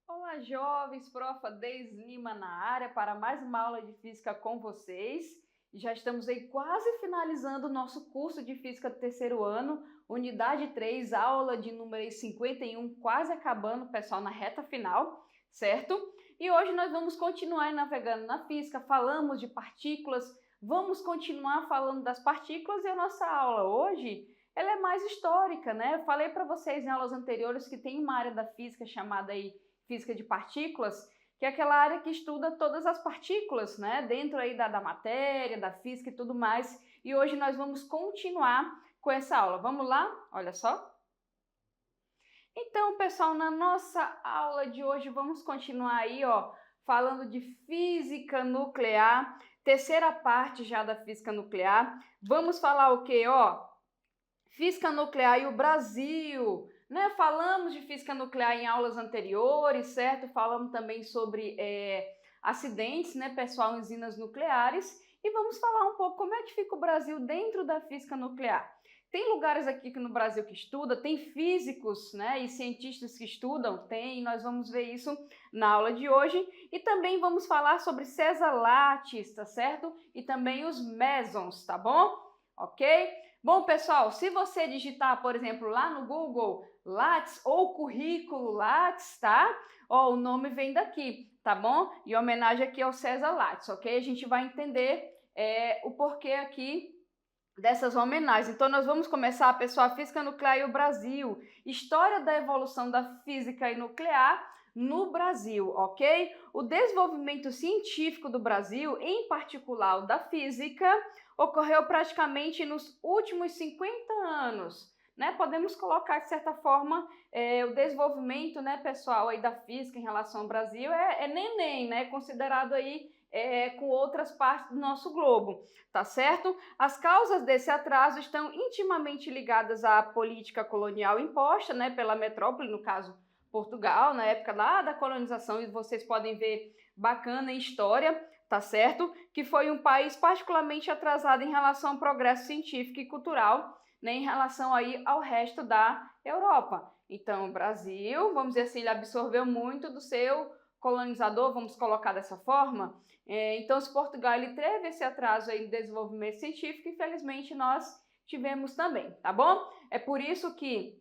Olá, jovens, Prof. Deise Lima na área para mais uma aula de Física com vocês. Já estamos aí quase finalizando o nosso curso de Física do terceiro ano, unidade 3, aula de número 51, quase acabando, pessoal, na reta final, certo? E hoje nós vamos continuar navegando na física, falamos de partículas, vamos continuar falando das partículas e a nossa aula hoje, ela é mais histórica, né? Eu falei para vocês em aulas anteriores que tem uma área da física chamada aí física de partículas, que é aquela área que estuda todas as partículas, né, dentro aí da matéria, da física e tudo mais. E hoje nós vamos continuar com essa aula. Vamos lá? Olha só. Então, pessoal, na nossa aula de hoje vamos continuar aí, ó, falando de física nuclear, terceira parte já da física nuclear. Vamos falar o quê, ó? Física nuclear e o Brasil, né? Falamos de física nuclear em aulas anteriores, certo? Falamos também sobre acidentes, né, pessoal, em usinas nucleares. E vamos falar um pouco como é que fica o Brasil dentro da física nuclear. Tem lugares aqui no Brasil que estuda, tem físicos, né, e cientistas que estudam, nós vamos ver isso na aula de hoje. E também vamos falar sobre César-Lattes, tá certo? E também os mesons, tá bom? Ok? Bom, pessoal, se você digitar, por exemplo, lá no Google Lattes ou currículo Lattes, tá? Ó, o nome vem daqui, tá bom? Em homenagem aqui ao César Lattes, ok? A gente vai entender o porquê aqui dessas homenagens. Então, nós vamos começar, pessoal, a física nuclear e o Brasil. História da evolução da física e nuclear no Brasil, ok? O desenvolvimento científico do Brasil, em particular o da física, ocorreu praticamente nos últimos 50 anos, né? Podemos colocar, de certa forma, o desenvolvimento, né, pessoal, aí da física em relação ao Brasil é neném, né? Considerado aí com outras partes do nosso globo, tá certo? As causas desse atraso estão intimamente ligadas à política colonial imposta, né, pela metrópole, no caso Portugal, na época lá da colonização, e vocês podem ver bacana em história, tá certo? Que foi um país particularmente atrasado em relação ao progresso científico e cultural, né, em relação aí ao resto da Europa. Então, o Brasil, vamos dizer assim, ele absorveu muito do seu colonizador, vamos colocar dessa forma. Então, se Portugal ele teve esse atraso aí no desenvolvimento científico, infelizmente nós tivemos também, tá bom? É por isso que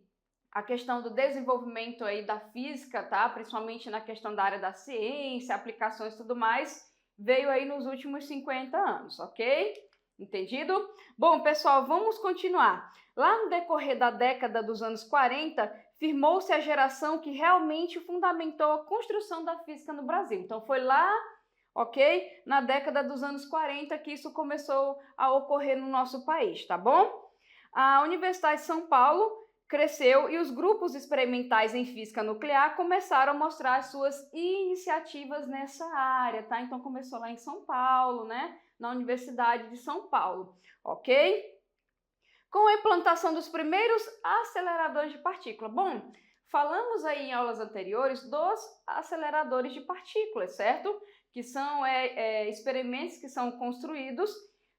a questão do desenvolvimento aí da física, tá? Principalmente na questão da área da ciência, aplicações e tudo mais, veio aí nos últimos 50 anos, ok? Entendido? Bom, pessoal, vamos continuar. Lá no decorrer da década dos anos 40, firmou-se a geração que realmente fundamentou a construção da física no Brasil. Então, foi lá, ok? Na década dos anos 40 que isso começou a ocorrer no nosso país, tá bom? A Universidade de São Paulo cresceu e os grupos experimentais em física nuclear começaram a mostrar as suas iniciativas nessa área, tá? Então começou lá em São Paulo, né? Na Universidade de São Paulo, ok? Com a implantação dos primeiros aceleradores de partículas. Bom, falamos aí em aulas anteriores dos aceleradores de partículas, certo? Que são experimentos que são construídos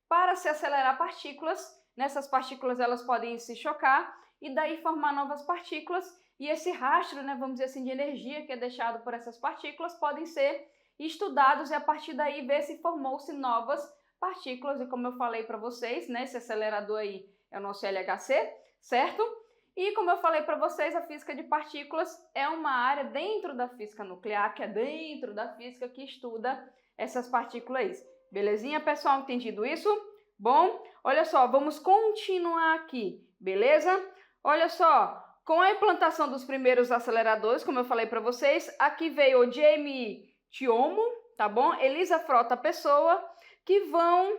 para se acelerar partículas. Nessas partículas elas podem se chocar e daí formar novas partículas, e esse rastro, né, vamos dizer assim, de energia que é deixado por essas partículas podem ser estudados e a partir daí ver se formou-se novas partículas, e como eu falei para vocês, né, esse acelerador aí é o nosso LHC, certo? E como eu falei para vocês, a física de partículas é uma área dentro da física nuclear, que é dentro da física que estuda essas partículas. Belezinha, pessoal? Entendido isso? Bom, olha só, vamos continuar aqui, beleza? Olha só, com a implantação dos primeiros aceleradores, como eu falei para vocês, aqui veio o Jaime Tiomo, tá bom? Elisa Frota Pessoa, que vão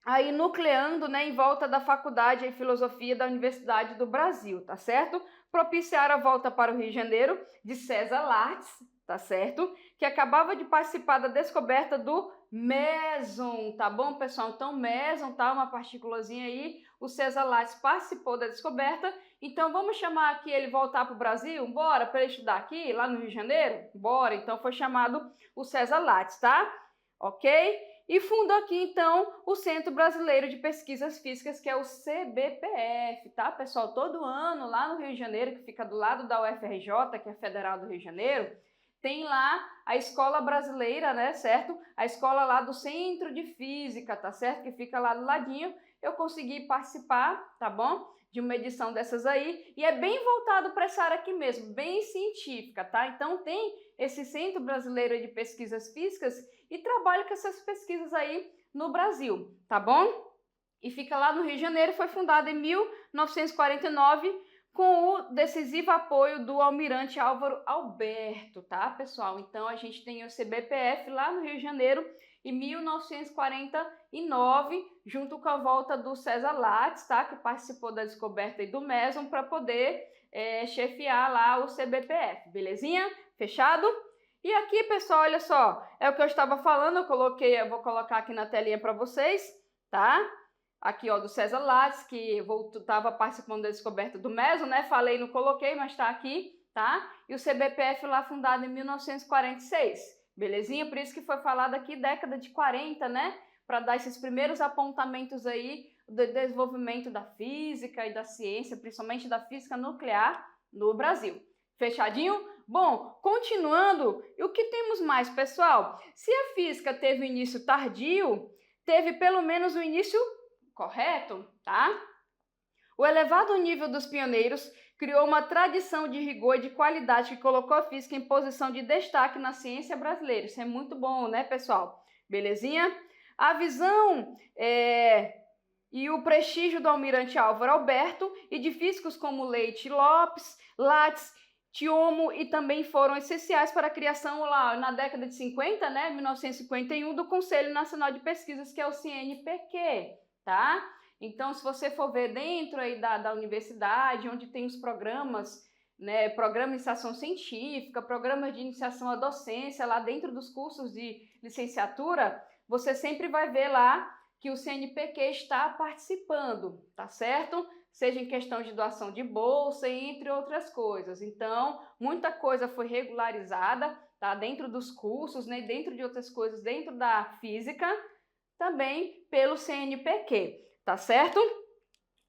aí nucleando, né, em volta da Faculdade de Filosofia da Universidade do Brasil, tá certo? Propiciaram a volta para o Rio de Janeiro de César-Lattes, tá certo? Que acabava de participar da descoberta do meson, tá bom, pessoal? Então, meson, tá? Uma partículazinha aí. O César-Lattes participou da descoberta. Então, vamos chamar aqui ele voltar para o Brasil? Bora, para ele estudar aqui, lá no Rio de Janeiro? Bora. Então, foi chamado o César-Lattes, tá? ok? E fundou aqui, então, o Centro Brasileiro de Pesquisas Físicas, que é o CBPF, tá, pessoal? Todo ano, lá no Rio de Janeiro, que fica do lado da UFRJ, que é a Federal do Rio de Janeiro, tem lá a escola brasileira, né, certo? A escola lá do Centro de Física, tá certo? Que fica lá do ladinho. Eu consegui participar, tá bom? De uma edição dessas aí, e é bem voltado para essa área aqui mesmo, bem científica, tá? Então tem esse Centro Brasileiro de Pesquisas Físicas e trabalha com essas pesquisas aí no Brasil, tá bom? E fica lá no Rio de Janeiro, foi fundado em 1949 com o decisivo apoio do almirante Álvaro Alberto, tá, pessoal? Então a gente tem o CBPF lá no Rio de Janeiro em 1949, junto com a volta do César Lattes, tá, que participou da descoberta aí do Meson para poder chefiar lá o CBPF, belezinha? Fechado? E aqui, pessoal, olha só, é o que eu estava falando, eu vou colocar aqui na telinha para vocês, tá? Aqui, ó, do César Lattes, que estava participando da descoberta do Meson, né? Falei, não coloquei, mas está aqui, tá? E o CBPF lá fundado em 1946, belezinha? Por isso que foi falado aqui década de 40, né? Para dar esses primeiros apontamentos aí do desenvolvimento da física e da ciência, principalmente da física nuclear no Brasil. Fechadinho? Bom, continuando, o que temos mais, pessoal? Se a física teve início tardio, teve pelo menos o início correto, tá? O elevado nível dos pioneiros criou uma tradição de rigor e de qualidade que colocou a física em posição de destaque na ciência brasileira. Isso é muito bom, né, pessoal? Belezinha? A visão e o prestígio do almirante Álvaro Alberto e de físicos como Leite Lopes, Lattes, Thiomo e também foram essenciais para a criação lá na década de 50, né, 1951, do Conselho Nacional de Pesquisas, que é o CNPq, tá? Então, se você for ver dentro aí da universidade, onde tem os programas, né, programa de iniciação científica, programas de iniciação à docência, lá dentro dos cursos de licenciatura, você sempre vai ver lá que o CNPq está participando, tá certo? Seja em questão de doação de bolsa, entre outras coisas. Então, muita coisa foi regularizada, tá? Dentro dos cursos, né? Dentro de outras coisas, dentro da física, também pelo CNPq, tá certo?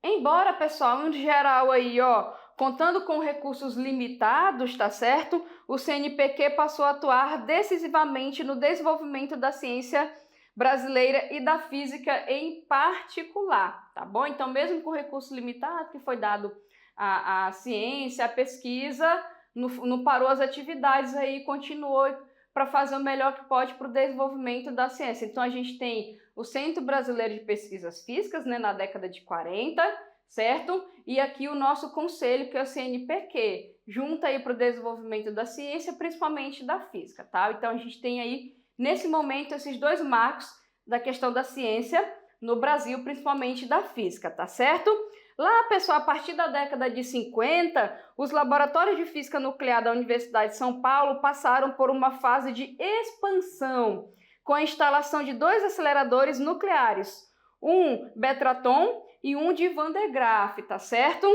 Embora, pessoal, em geral aí, ó, contando com recursos limitados, tá certo? O CNPq passou a atuar decisivamente no desenvolvimento da ciência brasileira e da física em particular, tá bom? Então, mesmo com recurso limitado que foi dado à ciência, à pesquisa, não parou as atividades aí, continuou para fazer o melhor que pode para o desenvolvimento da ciência. Então, a gente tem o Centro Brasileiro de Pesquisas Físicas, né, na década de 40, certo? E aqui o nosso conselho, que é o CNPq, junta aí para o desenvolvimento da ciência, principalmente da física, tá? Então, a gente tem aí, nesse momento, esses dois marcos da questão da ciência no Brasil, principalmente da física, tá certo? Lá, pessoal, a partir da década de 50, os laboratórios de física nuclear da Universidade de São Paulo passaram por uma fase de expansão, com a instalação de 2 aceleradores nucleares, um Betraton e um de Van de Graaff, tá certo?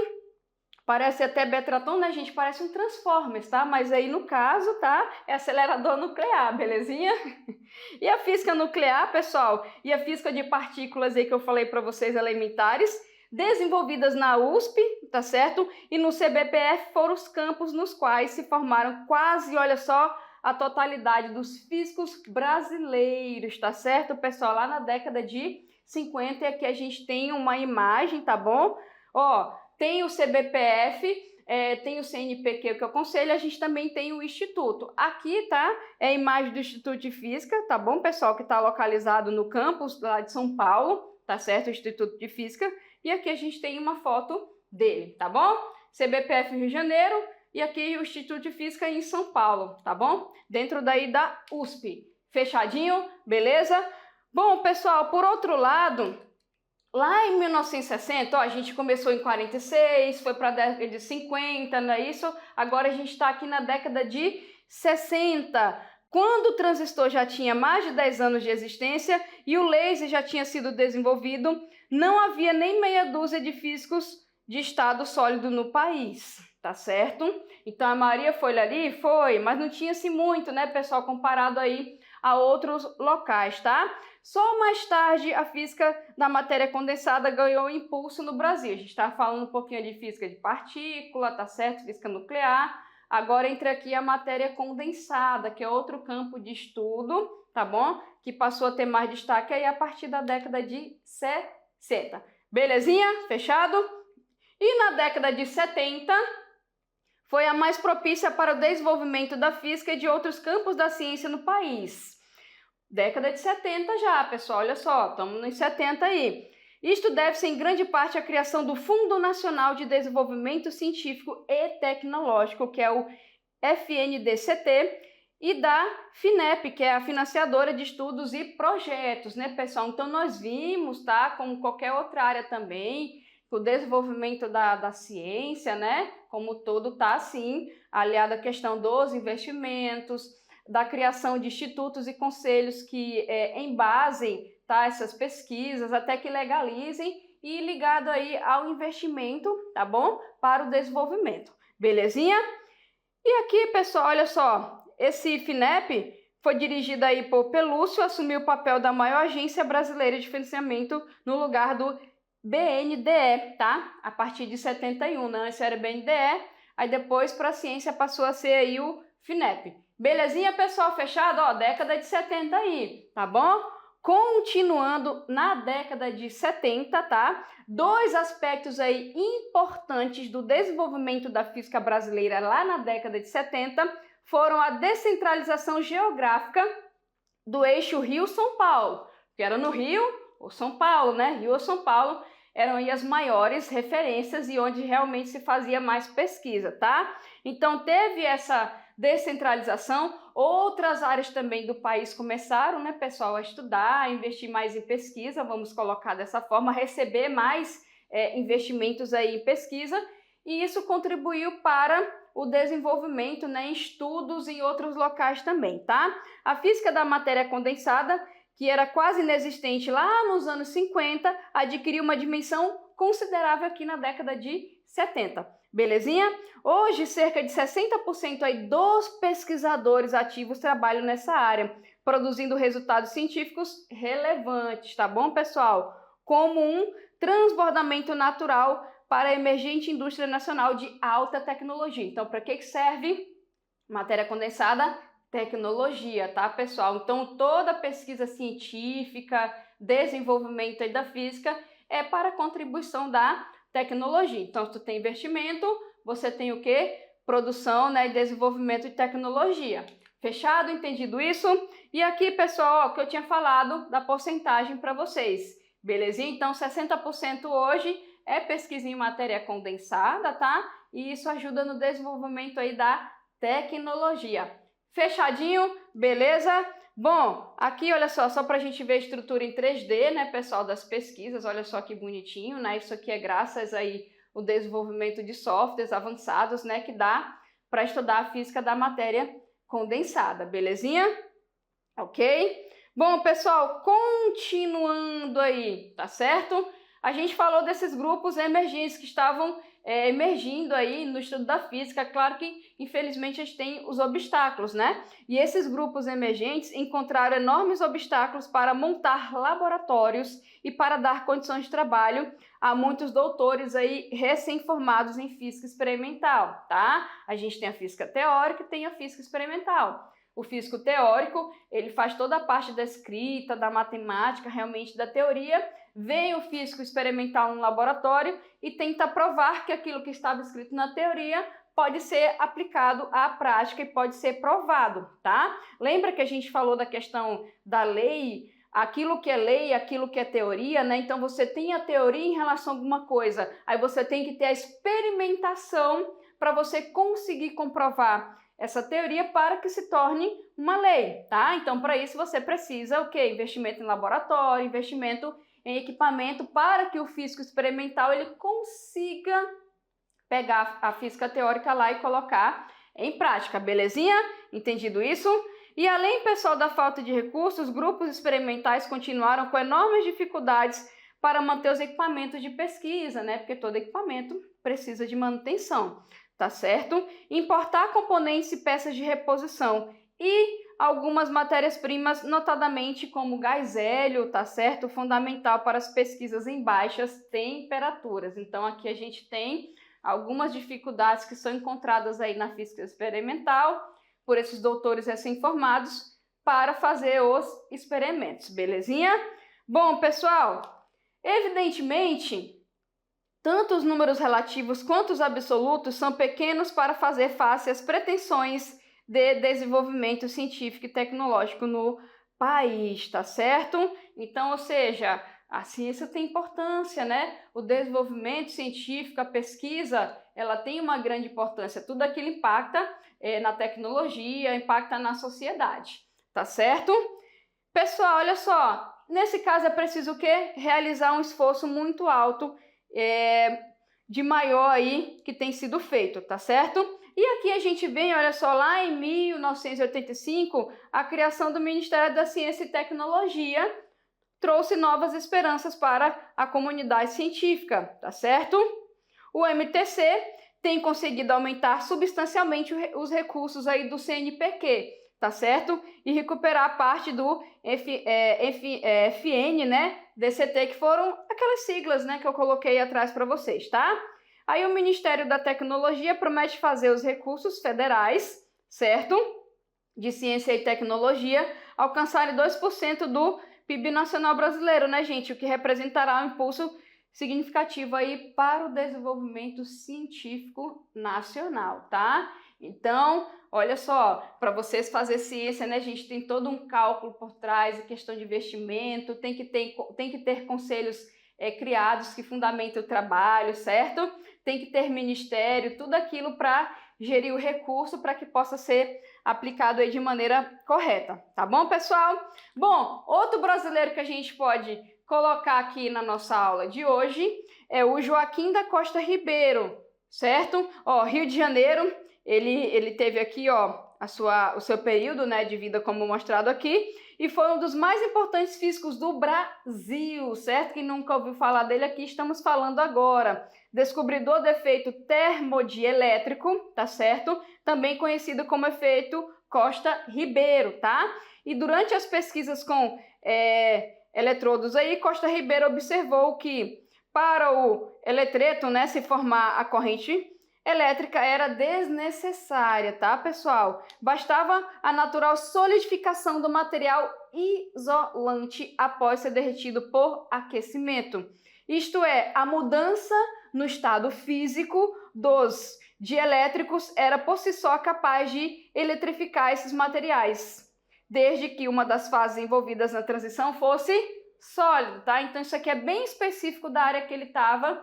Parece até Betraton, né, gente? Parece um Transformers, tá? Mas aí, no caso, tá? É acelerador nuclear, belezinha? E a física nuclear, pessoal, e a física de partículas aí que eu falei para vocês, elementares, desenvolvidas na USP, tá certo? E no CBPF foram os campos nos quais se formaram quase, olha só, a totalidade dos físicos brasileiros, tá certo, pessoal? Lá na década de 50, e aqui a gente tem uma imagem, tá bom? Ó, tem o CBPF, tem o CNPq, que eu aconselho, a gente também tem o Instituto. Aqui, tá? É a imagem do Instituto de Física, tá bom, pessoal? Que está localizado no campus lá de São Paulo, tá certo? O Instituto de Física. E aqui a gente tem uma foto dele, tá bom? CBPF Rio de Janeiro e aqui o Instituto de Física em São Paulo, tá bom? Dentro daí da USP. Fechadinho? Beleza? Bom, pessoal, por outro lado, lá em 1960, ó, a gente começou em 46, foi para a década de 50, não é isso? Agora a gente está aqui na década de 60, quando o transistor já tinha mais de 10 anos de existência e o laser já tinha sido desenvolvido, não havia nem meia dúzia de físicos de estado sólido no país, tá certo? Então a maioria foi ali? Foi, mas não tinha-se muito, né, pessoal, comparado aí a outros locais, tá? Só mais tarde a física da matéria condensada ganhou impulso no Brasil. A gente está falando um pouquinho de física de partícula, tá certo? Física nuclear. Agora entra aqui a matéria condensada, que é outro campo de estudo, tá bom? Que passou a ter mais destaque aí a partir da década de 60. Belezinha? Fechado? E na década de 70 foi a mais propícia para o desenvolvimento da física e de outros campos da ciência no país. Década de 70 já, pessoal, olha só, estamos nos 70 aí. Isto deve-se em grande parte à criação do Fundo Nacional de Desenvolvimento Científico e Tecnológico, que é o FNDCT, e da FINEP, que é a financiadora de estudos e projetos, né, pessoal? Então, nós vimos, tá, como qualquer outra área também, o desenvolvimento da ciência, né, como todo tá assim, aliado à questão dos investimentos, da criação de institutos e conselhos que embasem, tá, essas pesquisas, até que legalizem e ligado aí ao investimento, tá bom? Para o desenvolvimento. Belezinha? E aqui, pessoal, olha só, esse FINEP foi dirigido aí por Pelúcio, assumiu o papel da maior agência brasileira de financiamento no lugar do BNDE, tá? A partir de 71, né? Antes era BNDE, aí depois para a ciência passou a ser aí o FINEP. Belezinha, pessoal? Fechado? Ó, década de 70 aí, tá bom? Continuando na década de 70, tá? Dois aspectos aí importantes do desenvolvimento da física brasileira lá na década de 70 foram a descentralização geográfica do eixo Rio-São Paulo, que era no Rio ou São Paulo, né? Rio ou São Paulo eram aí as maiores referências e onde realmente se fazia mais pesquisa, tá? Então teve essa descentralização, outras áreas também do país começaram, né, pessoal, a estudar, a investir mais em pesquisa, vamos colocar dessa forma, receber mais investimentos aí em pesquisa, e isso contribuiu para o desenvolvimento, né, em estudos em outros locais também, tá? A física da matéria condensada, que era quase inexistente lá nos anos 50, adquiriu uma dimensão considerável aqui na década de 70. Belezinha? Hoje, cerca de 60% aí dos pesquisadores ativos trabalham nessa área, produzindo resultados científicos relevantes, tá bom, pessoal? Como um transbordamento natural para a emergente indústria nacional de alta tecnologia. Então, para que serve matéria condensada? Tecnologia, tá, pessoal? Então, toda pesquisa científica, desenvolvimento aí da física é para a contribuição da tecnologia. Então, se tu tem investimento, você tem o quê? Produção, né, e desenvolvimento de tecnologia. Fechado? Entendido isso? E aqui, pessoal, ó, que eu tinha falado da porcentagem para vocês. Belezinha? Então, 60% hoje é pesquisa em matéria condensada, tá? E isso ajuda no desenvolvimento aí da tecnologia. Fechadinho? Beleza? Bom, aqui olha só para a gente ver a estrutura em 3D, né, pessoal, das pesquisas, olha só que bonitinho, né, isso aqui é graças aí o desenvolvimento de softwares avançados, né, que dá para estudar a física da matéria condensada, belezinha? Ok? Bom, pessoal, continuando aí, tá certo? A gente falou desses grupos emergentes que estavam emergindo aí no estudo da física. Claro que, infelizmente, a gente tem os obstáculos, né? E esses grupos emergentes encontraram enormes obstáculos para montar laboratórios e para dar condições de trabalho a muitos doutores aí recém-formados em física experimental, tá? A gente tem a física teórica e tem a física experimental. O físico teórico, ele faz toda a parte da escrita, da matemática, realmente da teoria. Vem o físico experimental no laboratório e tenta provar que aquilo que estava escrito na teoria pode ser aplicado à prática e pode ser provado, tá? Lembra que a gente falou da questão da lei, aquilo que é lei, aquilo que é teoria, né? Então você tem a teoria em relação a alguma coisa, aí você tem que ter a experimentação para você conseguir comprovar essa teoria para que se torne uma lei, tá? Então, para isso você precisa o quê? Investimento em laboratório, investimento em equipamento para que o físico experimental ele consiga pegar a física teórica lá e colocar em prática, belezinha? Entendido isso? E além, pessoal, da falta de recursos, grupos experimentais continuaram com enormes dificuldades para manter os equipamentos de pesquisa, né? Porque todo equipamento precisa de manutenção, tá certo? Importar componentes e peças de reposição e algumas matérias-primas, notadamente como gás hélio, tá certo? Fundamental para as pesquisas em baixas temperaturas. Então, aqui a gente tem algumas dificuldades que são encontradas aí na física experimental por esses doutores recém-formados para fazer os experimentos, belezinha? Bom, pessoal, evidentemente, tanto os números relativos quanto os absolutos são pequenos para fazer face às pretensões de desenvolvimento científico e tecnológico no país, tá certo? Então, ou seja, a ciência tem importância, né? O desenvolvimento científico, a pesquisa, ela tem uma grande importância. Tudo aquilo impacta na tecnologia, impacta na sociedade, tá certo? Pessoal, olha só, nesse caso é preciso o quê? Realizar um esforço muito alto de maior aí que tem sido feito, tá certo? E aqui a gente vem, olha só, lá em 1985, a criação do Ministério da Ciência e Tecnologia trouxe novas esperanças para a comunidade científica, tá certo? O MTC tem conseguido aumentar substancialmente os recursos aí do CNPq, tá certo? E recuperar parte do FN, né? DCT, que foram aquelas siglas, né, que eu coloquei atrás para vocês, tá? Aí o Ministério da Tecnologia promete fazer os recursos federais, certo? De ciência e tecnologia alcançarem 2% do PIB nacional brasileiro, né, gente? O que representará um impulso significativo aí para o desenvolvimento científico nacional, tá? Então, olha só, para vocês fazer ciência, né, gente, tem todo um cálculo por trás, a questão de investimento, tem que ter conselhos criados que fundamentem o trabalho, certo? Tem que ter ministério, tudo aquilo para gerir o recurso para que possa ser aplicado aí de maneira correta, tá bom, pessoal? Bom, outro brasileiro que a gente pode colocar aqui na nossa aula de hoje é o Joaquim da Costa Ribeiro, certo? Ó, Rio de Janeiro, ele teve aqui, ó, o seu período, né, de vida como mostrado aqui, e foi um dos mais importantes físicos do Brasil, certo? Quem nunca ouviu falar dele aqui, estamos falando agora. Descobridor do efeito termodielétrico, tá certo? Também conhecido como efeito Costa Ribeiro, tá? E durante as pesquisas com eletrodos aí, Costa Ribeiro observou que para o eletreto, né, se formar a corrente elétrica era desnecessária, tá, pessoal? Bastava a natural solidificação do material isolante após ser derretido por aquecimento. Isto é, a mudança no estado físico dos dielétricos era por si só capaz de eletrificar esses materiais, desde que uma das fases envolvidas na transição fosse sólida, tá? Então isso aqui é bem específico da área que ele estava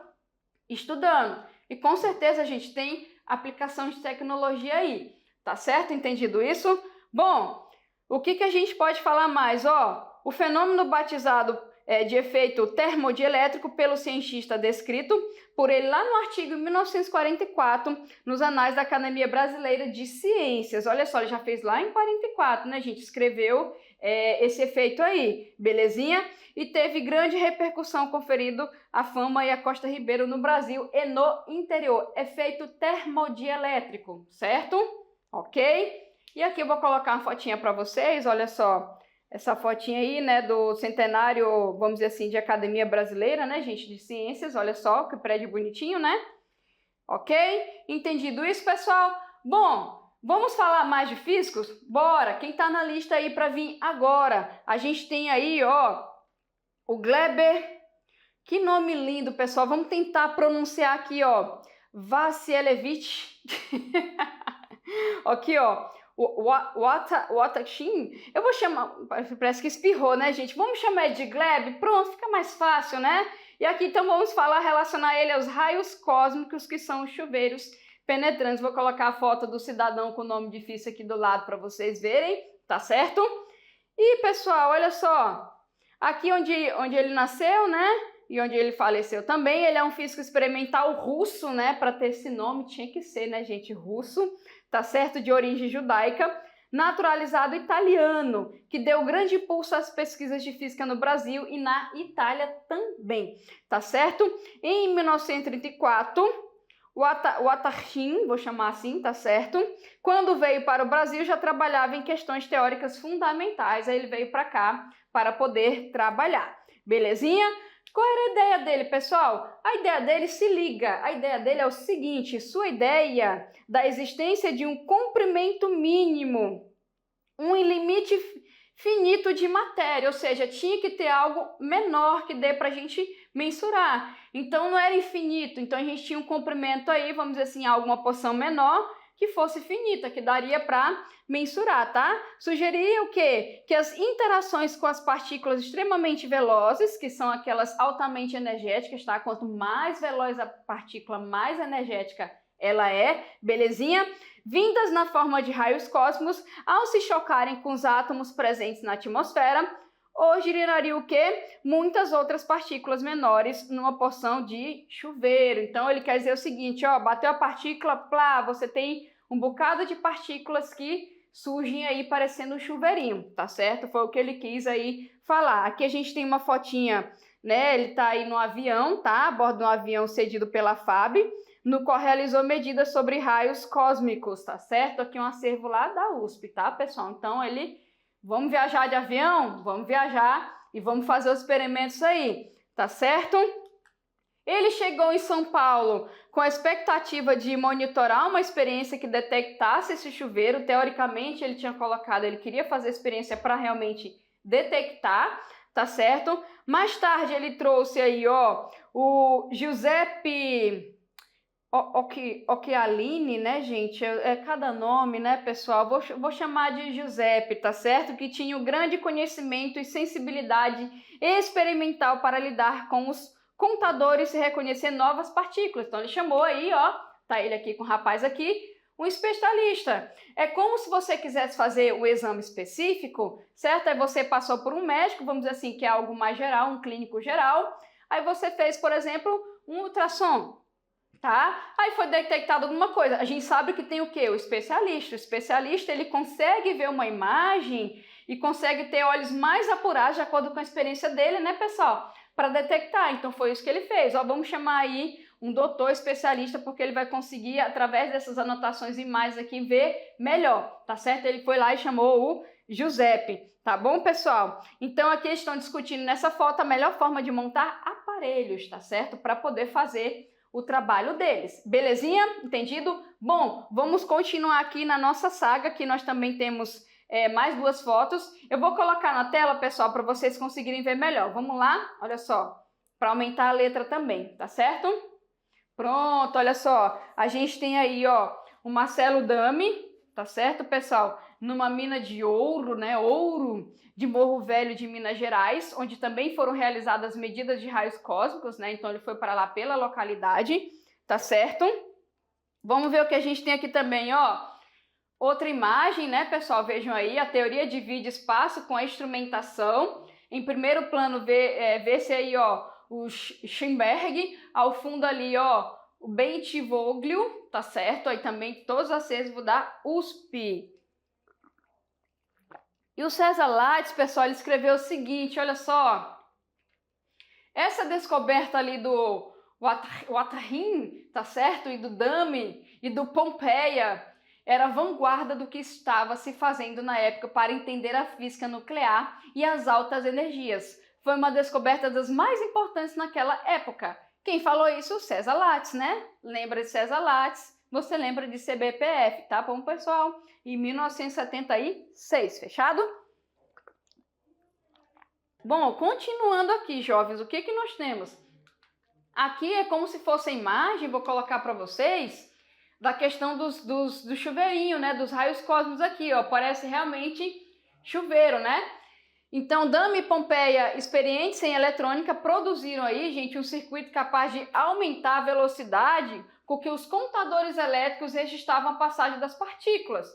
estudando. E com certeza a gente tem aplicação de tecnologia aí, tá certo? Entendido isso? Bom, o que a gente pode falar mais? Ó, o fenômeno batizado de efeito termodielétrico pelo cientista descrito por ele lá no artigo 1944, nos Anais da Academia Brasileira de Ciências. Olha só, ele já fez lá em 44, né, gente? Escreveu esse efeito aí, belezinha? E teve grande repercussão, conferido a fama e a Costa Ribeiro no Brasil e no interior. Efeito termodielétrico, certo? Ok? E aqui eu vou colocar uma fotinha para vocês, olha só. Essa fotinha aí, né, do centenário, vamos dizer assim, de Academia Brasileira, né, gente, de Ciências. Olha só, que prédio bonitinho, né? Ok? Entendido isso, pessoal? Bom, vamos falar mais de físicos? Bora! Quem tá na lista aí para vir agora? A gente tem aí, ó, o Gleber. Que nome lindo, pessoal. Vamos tentar pronunciar aqui, ó. Vasilevich. Aqui, ó. O Watakshin. Eu vou chamar... Parece que espirrou, né, gente? Vamos chamar ele de Gleb? Pronto, fica mais fácil, né? E aqui, então, vamos relacionar ele aos raios cósmicos, que são os chuveiros penetrantes. Vou colocar a foto do cidadão com o nome difícil aqui do lado para vocês verem, tá certo? E, pessoal, olha só. Aqui onde ele nasceu, né? E onde ele faleceu também, ele é um físico experimental russo, né? Para ter esse nome, tinha que ser, né, gente? Russo, tá certo? De origem judaica, naturalizado italiano, que deu grande impulso às pesquisas de física no Brasil e na Itália também, tá certo? Em 1934, o Atarchin, vou chamar assim, tá certo? Quando veio para o Brasil, já trabalhava em questões teóricas fundamentais, aí ele veio para cá para poder trabalhar. Belezinha? Qual era a ideia dele, pessoal? A ideia dele, se liga, a ideia dele é o seguinte, sua ideia da existência de um comprimento mínimo, um limite finito de matéria, ou seja, tinha que ter algo menor que dê para a gente mensurar. Então não era infinito, então a gente tinha um comprimento aí, vamos dizer assim, alguma porção menor que fosse finita, que daria para mensurar, tá? Sugeria o quê? Que as interações com as partículas extremamente velozes, que são aquelas altamente energéticas, tá? Quanto mais veloz a partícula, mais energética ela é, belezinha? Vindas na forma de raios cósmicos, ao se chocarem com os átomos presentes na atmosfera, originaria o quê? Muitas outras partículas menores numa porção de chuveiro. Então ele quer dizer o seguinte, ó, bateu a partícula, plá, você tem um bocado de partículas que surgem aí parecendo um chuveirinho, tá certo? Foi o que ele quis aí falar. Aqui a gente tem uma fotinha, né? Ele tá aí no avião, tá? A bordo de um avião cedido pela FAB, no qual realizou medidas sobre raios cósmicos, tá certo? Aqui um acervo lá da USP, tá, pessoal? Então ele... Vamos viajar de avião? Vamos viajar e vamos fazer os experimentos aí, tá certo? Ele chegou em São Paulo com a expectativa de monitorar uma experiência que detectasse esse chuveiro. Teoricamente, ele tinha colocado, ele queria fazer a experiência para realmente detectar, tá certo? Mais tarde, ele trouxe aí, ó, o Giuseppe Occhialini, né, gente? É cada nome, né, pessoal? Vou chamar de Giuseppe, tá certo? Que tinha um grande conhecimento e sensibilidade experimental para lidar com os contadores e reconhecer novas partículas. Então ele chamou aí, ó, tá ele aqui com o rapaz aqui, um especialista. É como se você quisesse fazer o exame específico, certo? Aí você passou por um médico, vamos dizer assim, que é algo mais geral, um clínico geral. Aí você fez, por exemplo, um ultrassom. Tá? Aí foi detectado alguma coisa. A gente sabe que tem o quê? O especialista. O especialista, ele consegue ver uma imagem e consegue ter olhos mais apurados de acordo com a experiência dele, né, pessoal? Para detectar. Então foi isso que ele fez. Ó, vamos chamar aí um doutor especialista, porque ele vai conseguir, através dessas anotações e imagens aqui, ver melhor, tá certo? Ele foi lá e chamou o Giuseppe, tá bom, pessoal? Então aqui eles estão discutindo nessa foto a melhor forma de montar aparelhos, tá certo? Para poder fazer o trabalho deles. Belezinha? Entendido? Bom, vamos continuar aqui na nossa saga, que nós também temos mais duas fotos. Eu vou colocar na tela, pessoal, para vocês conseguirem ver melhor. Vamos lá? Olha só, para aumentar a letra também, tá certo? Pronto, olha só. A gente tem aí, ó, o Marcelo Dami, tá certo, pessoal? Numa mina de ouro, né? Ouro de Morro Velho de Minas Gerais, onde também foram realizadas medidas de raios cósmicos, né? Então ele foi para lá pela localidade, tá certo? Vamos ver o que a gente tem aqui também, ó. Outra imagem, né, pessoal? Vejam aí, a teoria divide espaço com a instrumentação. Em primeiro plano, vê-se aí, ó, o Schönberg, ao fundo ali, ó, o Bentivoglio, tá certo? Aí também todos os acervos da USP. E o César Lattes, pessoal, ele escreveu o seguinte, olha só. Essa descoberta ali do Atarchin, tá certo? E do Dami e do Pompeia era a vanguarda do que estava se fazendo na época para entender a física nuclear e as altas energias. Foi uma descoberta das mais importantes naquela época. Quem falou isso? César Lattes, né? Lembra de César Lattes? Você lembra de CBPF, tá bom, pessoal? Em 1976, fechado? Bom, continuando aqui, jovens, o que que nós temos? Aqui é como se fosse a imagem, vou colocar para vocês, da questão do chuveirinho, né? Dos raios cósmicos aqui, ó. Parece realmente chuveiro, né? Então, Dami e Pompeia, experientes em eletrônica, produziram aí, gente, um circuito capaz de aumentar a velocidade com que os contadores elétricos registravam a passagem das partículas.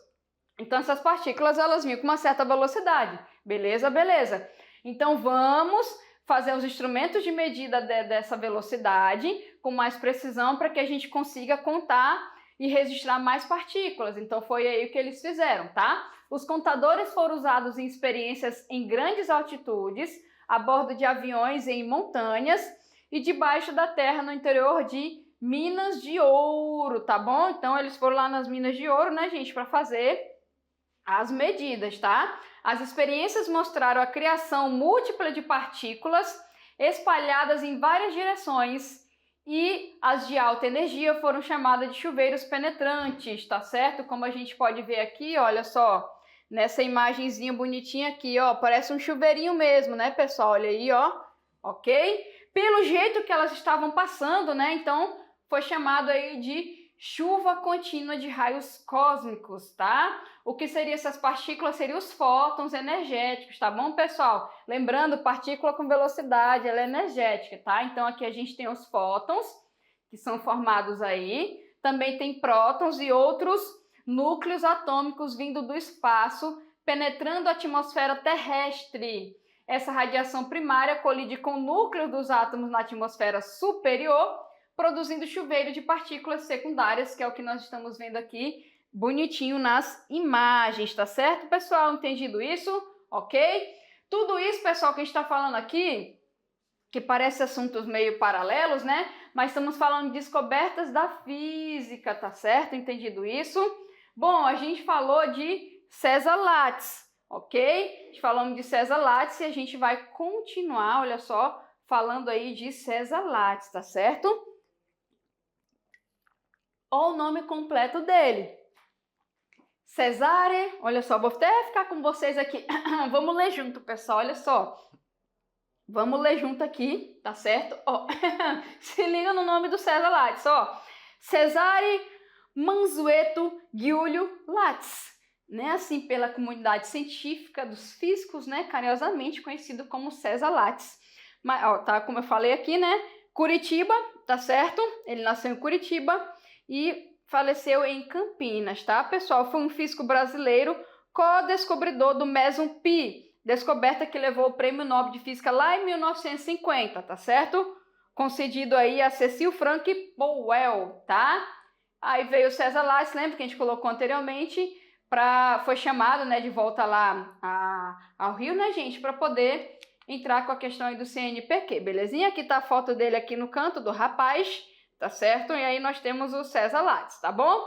Então, essas partículas, elas vinham com uma certa velocidade. Beleza? Beleza. Então, vamos fazer os instrumentos de medida dessa velocidade com mais precisão para que a gente consiga contar e registrar mais partículas. Então, foi aí o que eles fizeram, tá? Os contadores foram usados em experiências em grandes altitudes, a bordo de aviões em montanhas e debaixo da terra no interior de minas de ouro, tá bom? Então, eles foram lá nas minas de ouro, né, gente, para fazer as medidas, tá? As experiências mostraram a criação múltipla de partículas espalhadas em várias direções e as de alta energia foram chamadas de chuveiros penetrantes, tá certo? Como a gente pode ver aqui, olha só, nessa imagenzinha bonitinha aqui, ó, parece um chuveirinho mesmo, né, pessoal? Olha aí, ó, ok? Pelo jeito que elas estavam passando, né, então foi chamado aí de chuva contínua de raios cósmicos, tá? O que seriam essas partículas? Seriam os fótons energéticos, tá bom, pessoal? Lembrando, partícula com velocidade, ela é energética, tá? Então, aqui a gente tem os fótons, que são formados aí. Também tem prótons e outros núcleos atômicos vindo do espaço, penetrando a atmosfera terrestre. Essa radiação primária colide com o núcleo dos átomos na atmosfera superior, produzindo chuveiro de partículas secundárias, que é o que nós estamos vendo aqui, bonitinho nas imagens, tá certo, pessoal? Entendido isso? Ok? Tudo isso, pessoal, que a gente está falando aqui, que parece assuntos meio paralelos, né? Mas estamos falando de descobertas da física, tá certo? Entendido isso? Bom, a gente falou de César Lattes, ok? Falamos de César Lattes e a gente vai continuar, olha só, falando aí de César Lattes, tá certo? Olha o nome completo dele. Cesare, olha só, vou até ficar com vocês aqui. Vamos ler junto, pessoal, olha só. Vamos ler junto aqui, tá certo? Ó, se liga no nome do César Lattes, ó. Cesare Mansueto Giulio Lattes, né? Assim, pela comunidade científica dos físicos, né? Carinhosamente conhecido como César Lattes. Mas, ó, tá, como eu falei aqui, né? Curitiba, tá certo? Ele nasceu em Curitiba e faleceu em Campinas, tá, pessoal? Foi um físico brasileiro, co-descobridor do Meson Pi, descoberta que levou o Prêmio Nobel de Física lá em 1950, tá certo? Concedido aí a Cecil Frank Powell, tá? Aí veio o César Lattes, lembra que a gente colocou anteriormente, foi chamado, né, de volta lá ao Rio, né, gente, para poder entrar com a questão aí do CNPq, belezinha? Aqui tá a foto dele aqui no canto do rapaz, tá certo? E aí nós temos o César Lattes, tá bom?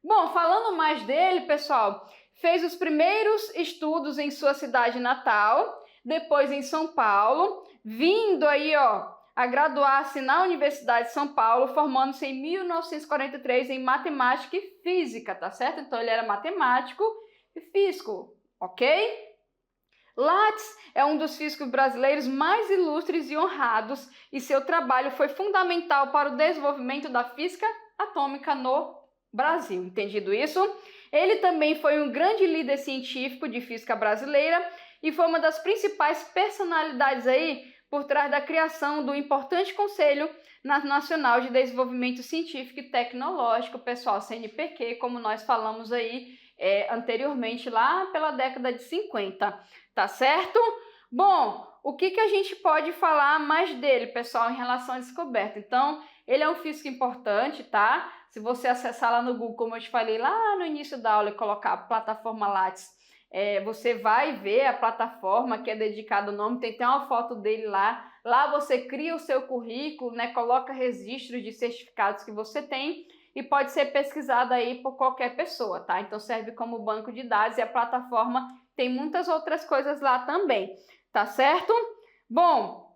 Bom, falando mais dele, pessoal, fez os primeiros estudos em sua cidade natal, depois em São Paulo, vindo aí, ó, a graduar-se na Universidade de São Paulo, formando-se em 1943 em matemática e física, tá certo? Então ele era matemático e físico, ok? Lattes é um dos físicos brasileiros mais ilustres e honrados e seu trabalho foi fundamental para o desenvolvimento da física atômica no Brasil. Entendido isso? Ele também foi um grande líder científico de física brasileira e foi uma das principais personalidades aí por trás da criação do importante Conselho Nacional de Desenvolvimento Científico e Tecnológico, pessoal, CNPq, como nós falamos aí anteriormente, lá pela década de 50. Tá certo? Bom, o que a gente pode falar mais dele, pessoal, em relação à descoberta? Então, ele é um físico importante, tá? Se você acessar lá no Google, como eu te falei lá no início da aula, e colocar a plataforma Lattes, você vai ver a plataforma que é dedicada ao nome, tem até uma foto dele lá. Lá você cria o seu currículo, né? Coloca registros de certificados que você tem e pode ser pesquisado aí por qualquer pessoa, tá? Então serve como banco de dados e a plataforma tem muitas outras coisas lá também, tá certo? Bom,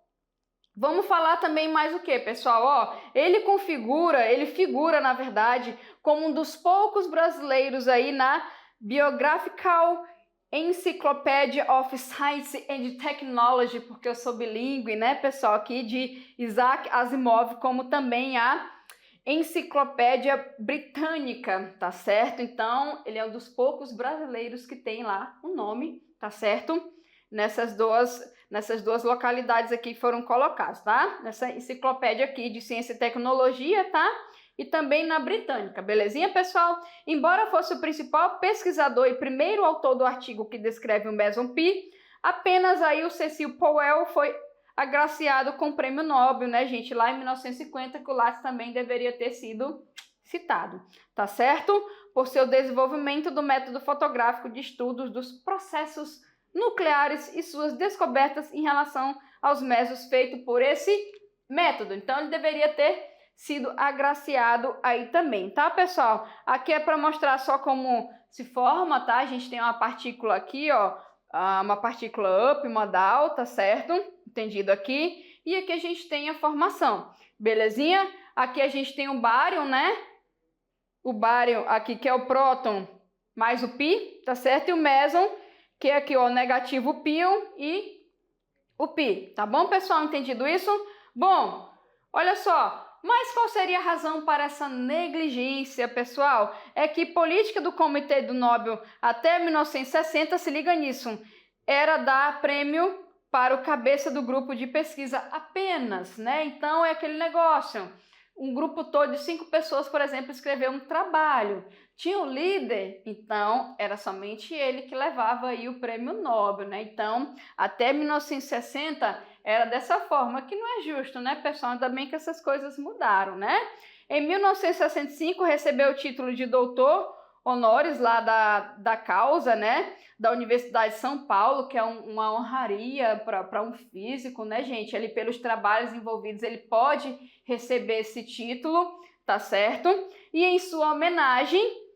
vamos falar também mais o que, pessoal? Ó, ele figura, na verdade, como um dos poucos brasileiros aí na Biographical Encyclopedia of Science and Technology, porque eu sou bilíngue, né, pessoal, aqui de Isaac Asimov, como também a Enciclopédia Britânica, tá certo? Então, ele é um dos poucos brasileiros que tem lá o nome, tá certo? Nessas duas localidades aqui que foram colocadas, tá? Nessa enciclopédia aqui de ciência e tecnologia, tá? E também na Britânica, belezinha, pessoal? Embora fosse o principal pesquisador e primeiro autor do artigo que descreve o Meson Pi, apenas aí o Cecil Powell foi agraciado com o Prêmio Nobel, né, gente? Lá em 1950, que o Lattes também deveria ter sido citado, tá certo? Por seu desenvolvimento do método fotográfico de estudos dos processos nucleares e suas descobertas em relação aos mesos feitos por esse método. Então, ele deveria ter sido agraciado aí também, tá, pessoal? Aqui é para mostrar só como se forma, tá? A gente tem uma partícula aqui, ó, uma partícula up, uma down, tá certo? Entendido aqui? E aqui a gente tem a formação, belezinha? Aqui a gente tem o bárion, né? O bárion aqui que é o próton mais o pi, tá certo? E o meson, que é aqui, ó, negativo pion e o pi, tá bom, pessoal? Entendido isso? Bom, olha só. Mas qual seria a razão para essa negligência, pessoal? É que política do Comitê do Nobel até 1960, se liga nisso, era dar prêmio para o cabeça do grupo de pesquisa apenas, né? Então é aquele negócio. Um grupo todo de 5 pessoas, por exemplo, escreveu um trabalho. Tinha um líder, então era somente ele que levava aí o prêmio Nobel, né? Então, até 1960 era dessa forma, que não é justo, né, pessoal? Ainda bem que essas coisas mudaram, né? Em 1965 recebeu o título de doutor honoris lá da causa, né? Da Universidade de São Paulo, que é uma honraria para um físico, né, gente? Ele, pelos trabalhos envolvidos, ele pode receber esse título, tá certo? E em sua homenagem,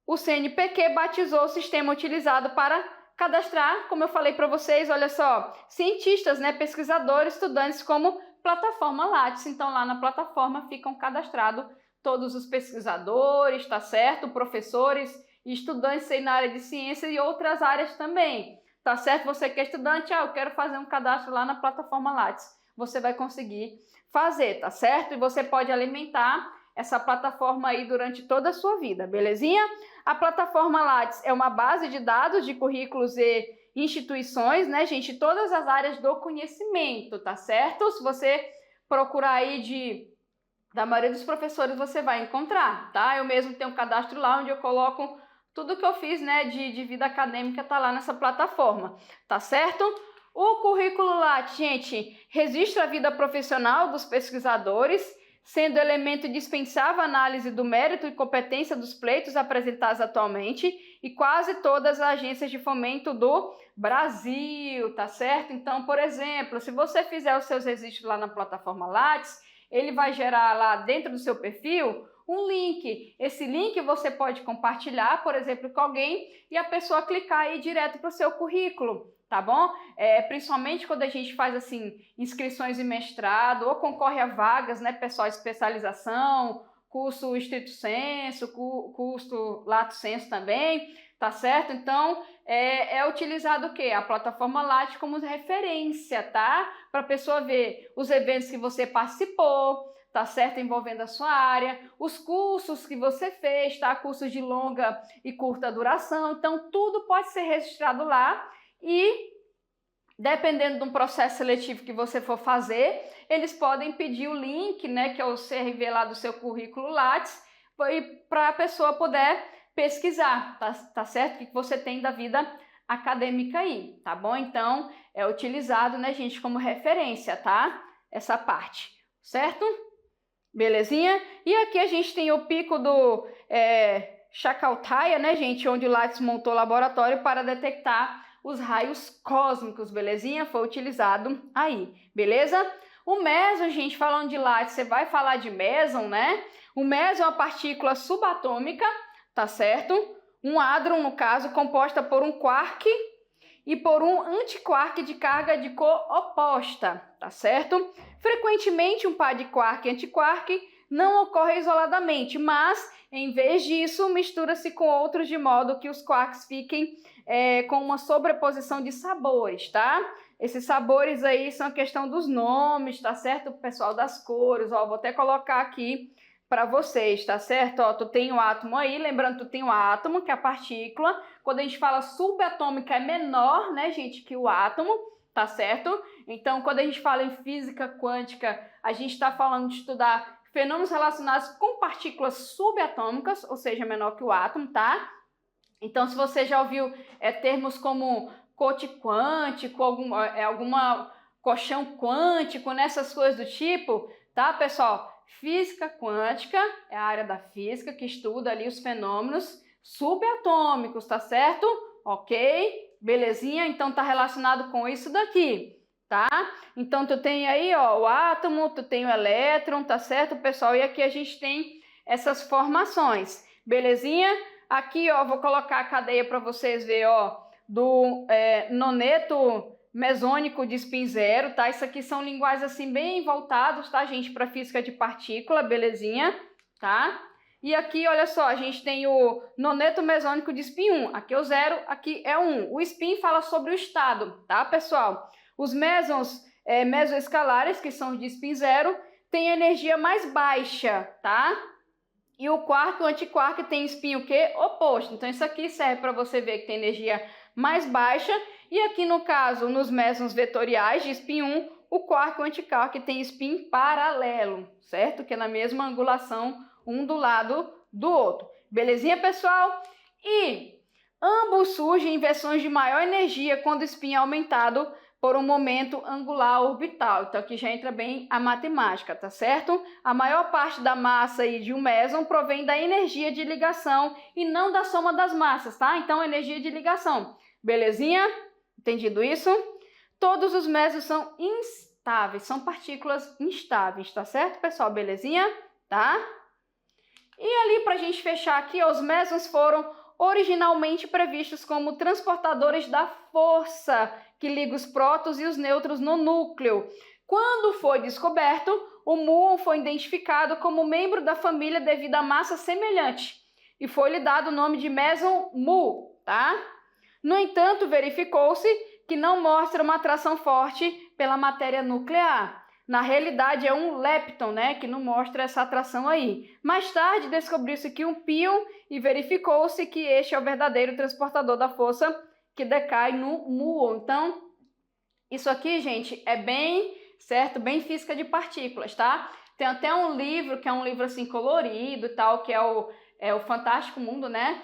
o CNPq batizou o sistema utilizado para cadastrar, como eu falei para vocês, olha só, cientistas, né, pesquisadores, estudantes como plataforma Lattes. Então, lá na plataforma ficam cadastrados todos os pesquisadores, tá certo? Professores e estudantes aí na área de ciência e outras áreas também, tá certo? Você que é estudante, eu quero fazer um cadastro lá na plataforma Lattes. Você vai conseguir fazer, tá certo? E você pode alimentar essa plataforma aí durante toda a sua vida, belezinha? A plataforma Lattes é uma base de dados de currículos e instituições, né, gente? Todas as áreas do conhecimento, tá certo? Se você procurar aí da maioria dos professores, você vai encontrar, tá? Eu mesmo tenho um cadastro lá onde eu coloco tudo que eu fiz, né, de vida acadêmica, tá lá nessa plataforma, tá certo? O currículo Lattes, gente, registra a vida profissional dos pesquisadores, sendo elemento indispensável a análise do mérito e competência dos pleitos apresentados atualmente e quase todas as agências de fomento do Brasil, tá certo? Então, por exemplo, se você fizer os seus registros lá na plataforma Lattes, ele vai gerar lá dentro do seu perfil um link. Esse link você pode compartilhar, por exemplo, com alguém e a pessoa clicar aí direto para o seu currículo, tá bom? Principalmente quando a gente faz assim inscrições em mestrado ou concorre a vagas, né, pessoal, especialização, curso estrito sensu, curso lato sensu também, tá certo? Então, é utilizado o quê? A plataforma Lattes como referência, tá? Para a pessoa ver os eventos que você participou, tá certo? Envolvendo a sua área, os cursos que você fez, tá? Cursos de longa e curta duração. Então, tudo pode ser registrado lá e, dependendo de um processo seletivo que você for fazer, eles podem pedir o link, né? Que é o CRV lá do seu currículo Lattes, para a pessoa poder pesquisar, tá certo? O que você tem da vida acadêmica aí, tá bom? Então, é utilizado, né, gente, como referência, tá? Essa parte, certo? Belezinha? E aqui a gente tem o pico do Chacaltaya, né, gente? Onde o Lattes montou o laboratório para detectar os raios cósmicos, belezinha? Foi utilizado aí, beleza? O meson, gente, falando de Lattes, você vai falar de meson, né? O meson é uma partícula subatômica, tá certo? Um hadron, no caso, composta por um quark e por um antiquark de carga de cor oposta, tá certo? Frequentemente, um par de quark e antiquark não ocorre isoladamente, mas, em vez disso, mistura-se com outros de modo que os quarks fiquem com uma sobreposição de sabores, tá? Esses sabores aí são a questão dos nomes, tá certo, pessoal? Das cores, ó, vou até colocar aqui para vocês, tá certo? Ó, tu tem o átomo aí, lembrando que tu tem o átomo, que é a partícula. Quando a gente fala subatômica é menor, né, gente, que o átomo, tá certo? Então, quando a gente fala em física quântica, a gente está falando de estudar fenômenos relacionados com partículas subatômicas, ou seja, menor que o átomo, tá? Então, se você já ouviu termos como cote quântico, alguma colchão quântico, nessas coisas do tipo, tá, pessoal? Física quântica é a área da física que estuda ali os fenômenos subatômicos, tá certo? Ok? Belezinha? Então, tá relacionado com isso daqui, tá? Então, tu tem aí, ó, o átomo, tu tem o elétron, tá certo, pessoal? E aqui a gente tem essas formações, belezinha? Aqui, ó, vou colocar a cadeia para vocês verem, ó, do noneto mesônico de spin zero, tá? Isso aqui são linguagens, assim, bem voltados, tá, gente? Para física de partícula, belezinha? Tá? E aqui, olha só, a gente tem o noneto mesônico de spin 1. Aqui é o 0, aqui é o 1. O spin fala sobre o estado, tá, pessoal? Os mesons mesoescalares, que são de spin 0, têm energia mais baixa, tá? E o quark, o antiquark, tem spin o quê? Oposto. Então, isso aqui serve para você ver que tem energia mais baixa. E aqui, no caso, nos mesons vetoriais de spin 1, o quark e o antiquark tem spin paralelo, certo? Que é na mesma angulação, um do lado do outro. Belezinha, pessoal? E ambos surgem em versões de maior energia quando o spin é aumentado por um momento angular orbital. Então, aqui já entra bem a matemática, tá certo? A maior parte da massa aí de um meson provém da energia de ligação e não da soma das massas, tá? Então, energia de ligação. Belezinha? Entendido isso? Todos os mesons são instáveis, são partículas instáveis, tá certo, pessoal? Belezinha? Tá? E ali, para a gente fechar aqui, os mesons foram originalmente previstos como transportadores da força que liga os prótons e os nêutrons no núcleo. Quando foi descoberto, o muon foi identificado como membro da família devido à massa semelhante e foi-lhe dado o nome de meson mu, tá? No entanto, verificou-se que não mostra uma atração forte pela matéria nuclear. Na realidade, é um lepton, né, que não mostra essa atração aí. Mais tarde, descobriu-se que um pion e verificou-se que este é o verdadeiro transportador da força que decai no muon. Então, isso aqui, gente, é bem, certo? Bem física de partículas, tá? Tem até um livro, que é um livro assim colorido e tal, que é o Fantástico Mundo, né?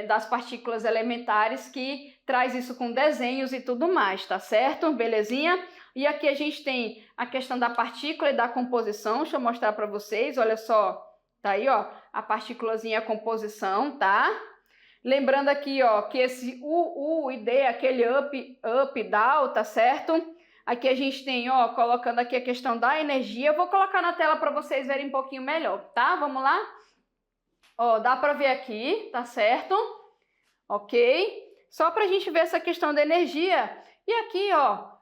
Das partículas elementares, que traz isso com desenhos e tudo mais, tá certo? Belezinha? E aqui a gente tem a questão da partícula e da composição. Deixa eu mostrar para vocês, olha só. Tá aí, ó, a partículazinha, a composição, tá? Lembrando aqui, ó, que esse U e D, aquele up, down, tá certo? Aqui a gente tem, ó, colocando aqui a questão da energia. Eu vou colocar na tela para vocês verem um pouquinho melhor, tá? Vamos lá? Ó, dá para ver aqui, tá certo? Ok? Só para a gente ver essa questão da energia. E aqui, ó,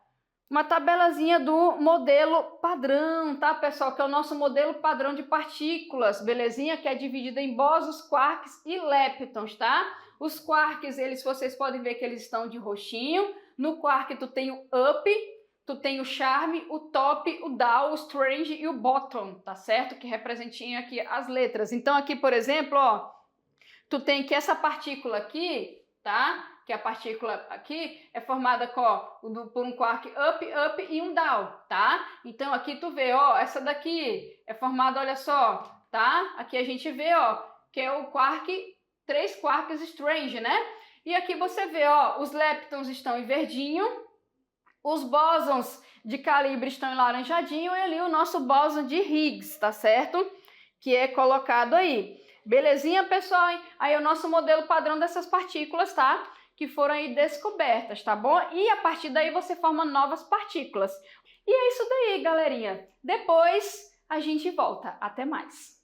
uma tabelazinha do modelo padrão, tá, pessoal? Que é o nosso modelo padrão de partículas, belezinha? Que é dividido em bósons, quarks e leptons, tá? Os quarks, vocês podem ver que eles estão de roxinho. No quark tu tem o up, tu tem o charme, o top, o down, o strange e o bottom, tá certo? Que representam aqui as letras. Então aqui, por exemplo, ó, tu tem que essa partícula aqui, tá? Que a partícula aqui é formada por um quark up e um down, tá? Então aqui tu vê, ó, essa daqui é formada, olha só, tá? Aqui a gente vê, ó, que é o quark, 3 quarks strange, né? E aqui você vê, ó, os leptons estão em verdinho, os bósons de calibre estão em laranjadinho e ali o nosso bóson de Higgs, tá certo? Que é colocado aí. Belezinha, pessoal? Aí é o nosso modelo padrão dessas partículas, tá? Que foram aí descobertas, tá bom? E a partir daí você forma novas partículas. E é isso daí, galerinha. Depois a gente volta. Até mais.